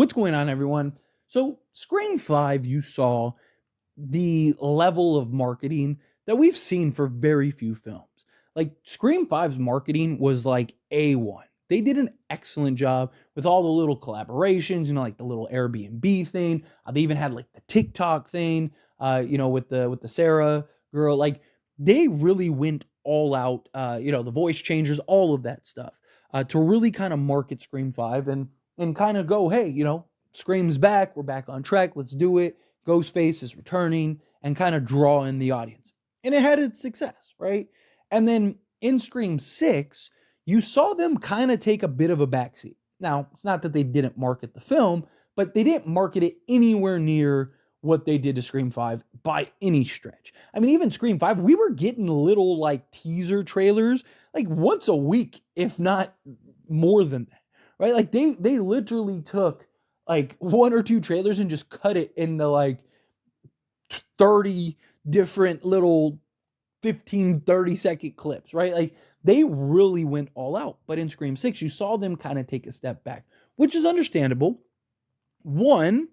What's going on, everyone? So, Scream 5, you saw the level of marketing that we've seen for very few films. Like, Scream Five's marketing was like A1. They did an excellent job with all the little collaborations, like the little Airbnb thing. They even had like the TikTok thing, with the Sarah girl. Like, they really went all out, the voice changers, all of that stuff, to really kind of market Scream 5 and kind of go, hey, Scream's back. We're back on track. Let's do it. Ghostface is returning and kind of draw in the audience. And it had its success, right? And then in Scream 6, you saw them kind of take a bit of a backseat. Now, it's not that they didn't market the film, but they didn't market it anywhere near what they did to Scream 5 by any stretch. I mean, even Scream 5, we were getting little like teaser trailers like once a week, if not more than that, right? Like they literally took like one or two trailers and just cut it into like 30 different little 15, 30-second clips, right? Like they really went all out. But in Scream 6, you saw them kind of take a step back, which is understandable. One,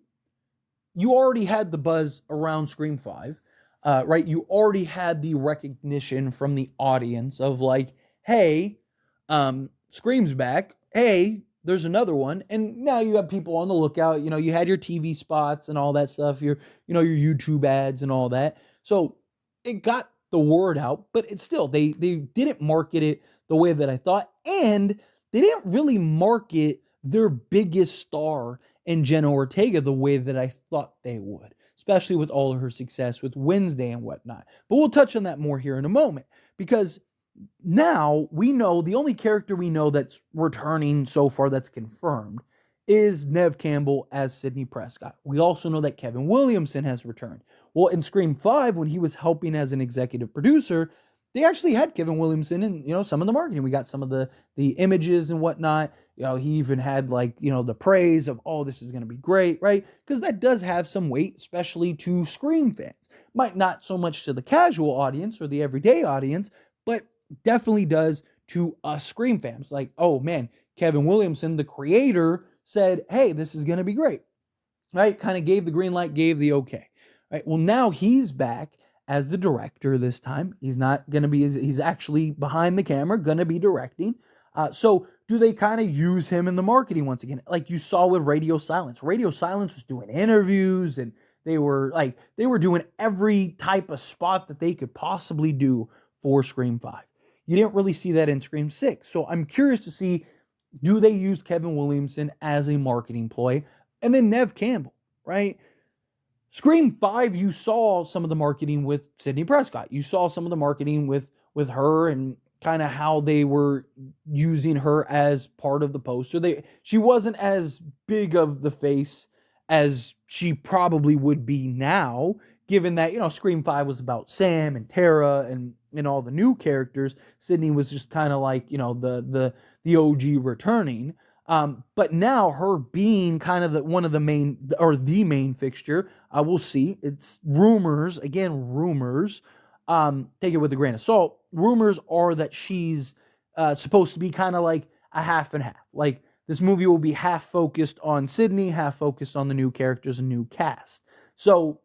you already had the buzz around Scream 5, right? You already had the recognition from the audience of like, hey, Scream's back. Hey, there's another one. And now you have people on the lookout. You had your TV spots and all that stuff, your YouTube ads and all that. So it got the word out, but it's still, they didn't market it the way that I thought. And they didn't really market their biggest star in Jenna Ortega the way that I thought they would, especially with all of her success with Wednesday and whatnot. But we'll touch on that more here in a moment, because now we know the only character we know that's returning so far that's confirmed is Neve Campbell as Sidney Prescott. We also know that Kevin Williamson has returned. Well, in Scream 5, when he was helping as an executive producer, they actually had Kevin Williamson in, some of the marketing. We got some of the images and whatnot. He even had like, the praise of, oh, this is going to be great, right? Because that does have some weight, especially to Scream fans. Might not so much to the casual audience or the everyday audience, but definitely does to us Scream fans. Like, oh man, Kevin Williamson, the creator, said, hey, this is going to be great, right? Kind of gave the green light, gave the okay, right? Well, now he's back as the director this time. He's not going to be, he's actually behind the camera, going to be directing. So do they kind of use him in the marketing once again? Like you saw with Radio Silence. Radio Silence was doing interviews and they were doing every type of spot that they could possibly do for Scream 5. You didn't really see that in Scream 6. So I'm curious to see, do they use Kevin Williamson as a marketing ploy? And then Neve Campbell, right? Scream 5, you saw some of the marketing with Sidney Prescott. You saw some of the marketing with her and kind of how they were using her as part of the poster. She wasn't as big of the face as she probably would be now, given that, Scream 5 was about Sam and Tara and all the new characters. Sidney was just kind of like, the OG returning. But now her being kind of one of the main, or the main fixture, we'll see. It's rumors, again, rumors. Take it with a grain of salt. Rumors are that she's supposed to be kind of like a half and half. Like this movie will be half focused on Sidney, half focused on the new characters and new cast. So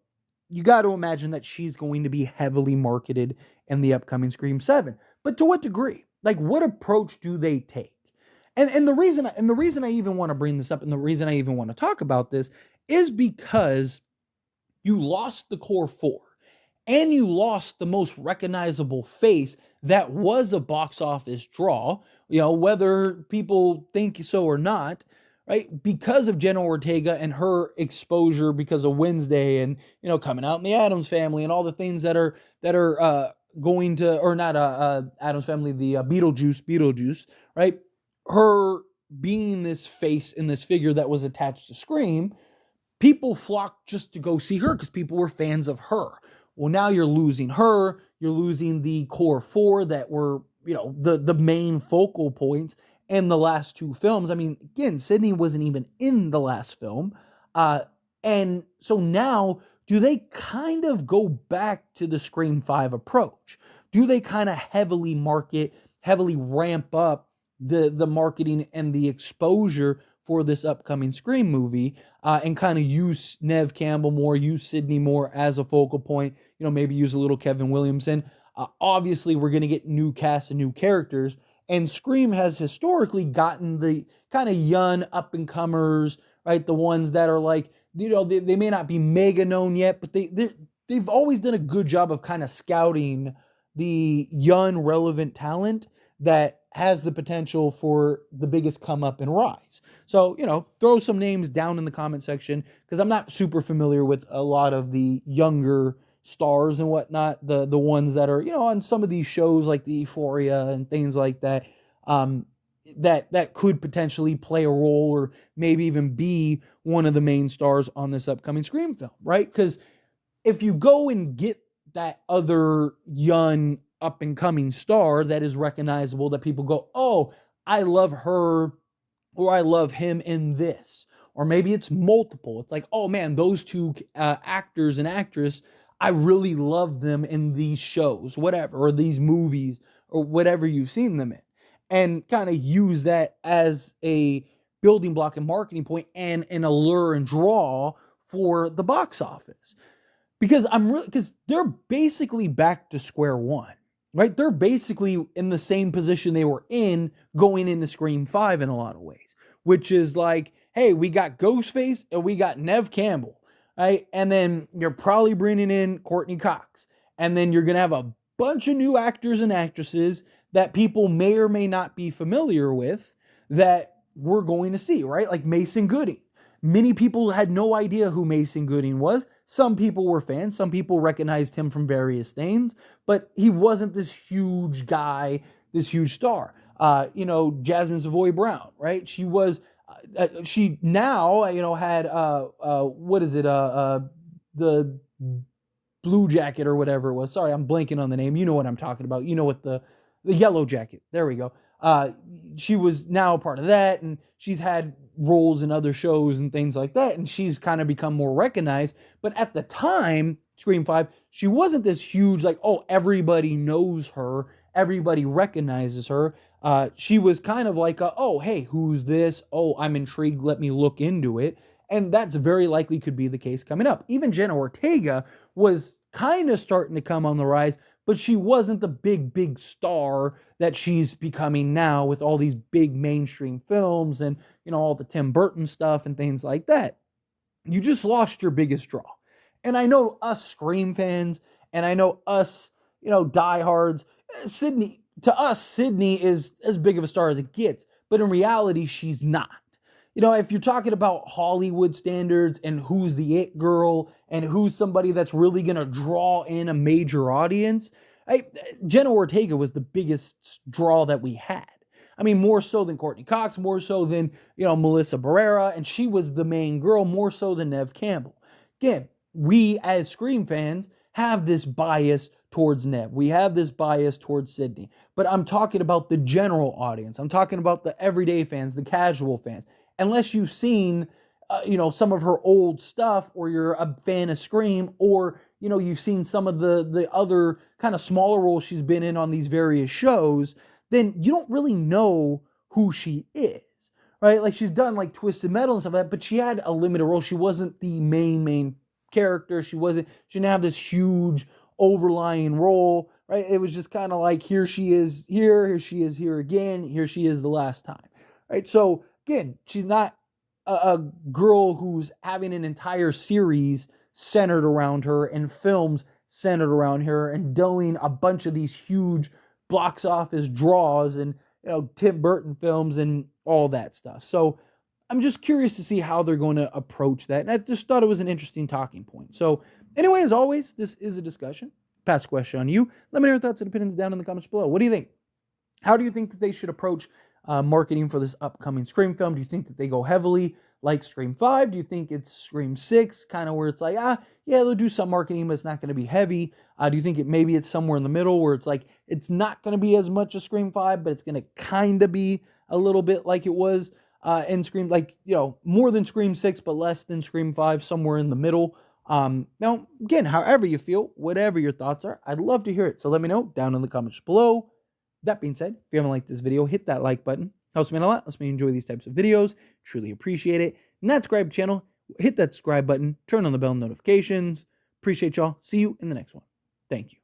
you got to imagine that she's going to be heavily marketed in the upcoming Scream 7. But to what degree? Like, what approach do they take? And the reason I even want to bring this up and the reason I even want to talk about this is because you lost the core four and you lost the most recognizable face that was a box office draw, whether people think so or not, right? Because of Jenna Ortega and her exposure because of Wednesday and, coming out in the Addams Family and all the things that are going to, or not Addams Family, the Beetlejuice, right? Her being this face and this figure that was attached to Scream, people flocked just to go see her because people were fans of her. Well, now you're losing her. You're losing the core four that were, the main focal points in the last two films. I mean, again, Sidney wasn't even in the last film. And so now, do they kind of go back to the Scream 5 approach? Do they kind of heavily market, heavily ramp up the marketing and the exposure for this upcoming Scream movie, and kind of use Nev Campbell more, use Sidney more as a focal point, maybe use a little Kevin Williamson. Obviously, we're going to get new casts and new characters, and Scream has historically gotten the kind of young up-and-comers, right? The ones that are like, they may not be mega known yet, but they've always done a good job of kind of scouting the young, relevant talent that has the potential for the biggest come up and rise. So, throw some names down in the comment section, because I'm not super familiar with a lot of the younger stars and whatnot, the ones that are, on some of these shows like the Euphoria and things like that, that could potentially play a role or maybe even be one of the main stars on this upcoming Scream film, right? Because if you go and get that other young up-and-coming star that is recognizable, that people go, oh, I love her or I love him in this. Or maybe it's multiple. It's like, oh man, those two actors and actress, I really love them in these shows, whatever, or these movies, or whatever you've seen them in. And kind of use that as a building block and marketing point and an allure and draw for the box office. Because they're basically back to square one, right? They're basically in the same position they were in going into Scream 5 in a lot of ways, which is like, hey, we got Ghostface and we got Nev Campbell, right? And then you're probably bringing in Courtney Cox. And then you're going to have a bunch of new actors and actresses that people may or may not be familiar with that we're going to see, right? Like Mason Gooding. Many people had no idea who Mason Gooding was. Some people were fans. Some people recognized him from various things, but he wasn't this huge guy, this huge star. Jasmine Savoy Brown, right? She was, she now, had, the Blue Jacket or whatever it was. Sorry, I'm blanking on the name. You know what I'm talking about. You know what the Yellow Jacket. There we go. She was now a part of that, and she's had roles in other shows and things like that, and she's kind of become more recognized. But at the time, Scream 5, she wasn't this huge, like, oh, everybody knows her, everybody recognizes her. She was kind of like, oh, hey, who's this? Oh, I'm intrigued, let me look into it. And that's very likely could be the case coming up. Even Jenna Ortega was kind of starting to come on the rise, but she wasn't the big star that she's becoming now with all these big mainstream films and, all the Tim Burton stuff and things like that. You just lost your biggest draw. And I know us Scream fans, and I know us, diehards, Sidney is as big of a star as it gets, but in reality, she's not. If you're talking about Hollywood standards and who's the it girl and who's somebody that's really going to draw in a major audience, Jenna Ortega was the biggest draw that we had. I mean, more so than Courtney Cox, more so than, Melissa Barrera, and she was the main girl, more so than Nev Campbell. Again, we as Scream fans have this bias towards Nev. We have this bias towards Sidney. But I'm talking about the general audience. I'm talking about the everyday fans, the casual fans. Unless you've seen, some of her old stuff, or you're a fan of Scream, or, you've seen some of the other kind of smaller roles she's been in on these various shows, then you don't really know who she is, right? Like, she's done like Twisted Metal and stuff like that, but she had a limited role. She wasn't the main character. She didn't have this huge overlying role, right? It was just kind of like, here she is here she is here again, here she is the last time, right? So again, she's not a girl who's having an entire series centered around her and films centered around her and doing a bunch of these huge box office draws and, Tim Burton films and all that stuff. So I'm just curious to see how they're going to approach that. And I just thought it was an interesting talking point. So anyway, as always, this is a discussion. Pass the question on you. Let me know your thoughts and opinions down in the comments below. What do you think? How do you think that they should approach marketing for this upcoming Scream film? Do you think that they go heavily like Scream 5? Do you think it's Scream 6, kind of where it's like, yeah, they'll do some marketing, but it's not going to be heavy? Do you think maybe it's somewhere in the middle where it's like, it's not going to be as much as Scream 5, but it's going to kind of be a little bit like it was in Scream, like, more than Scream 6, but less than Scream 5, somewhere in the middle? Now, again, however you feel, whatever your thoughts are, I'd love to hear it. So let me know down in the comments below. That being said, if you haven't liked this video, hit that like button. Helps me out a lot. Lets me enjoy these types of videos. Truly appreciate it. Not subscribe to the channel. Hit that subscribe button. Turn on the bell notifications. Appreciate y'all. See you in the next one. Thank you.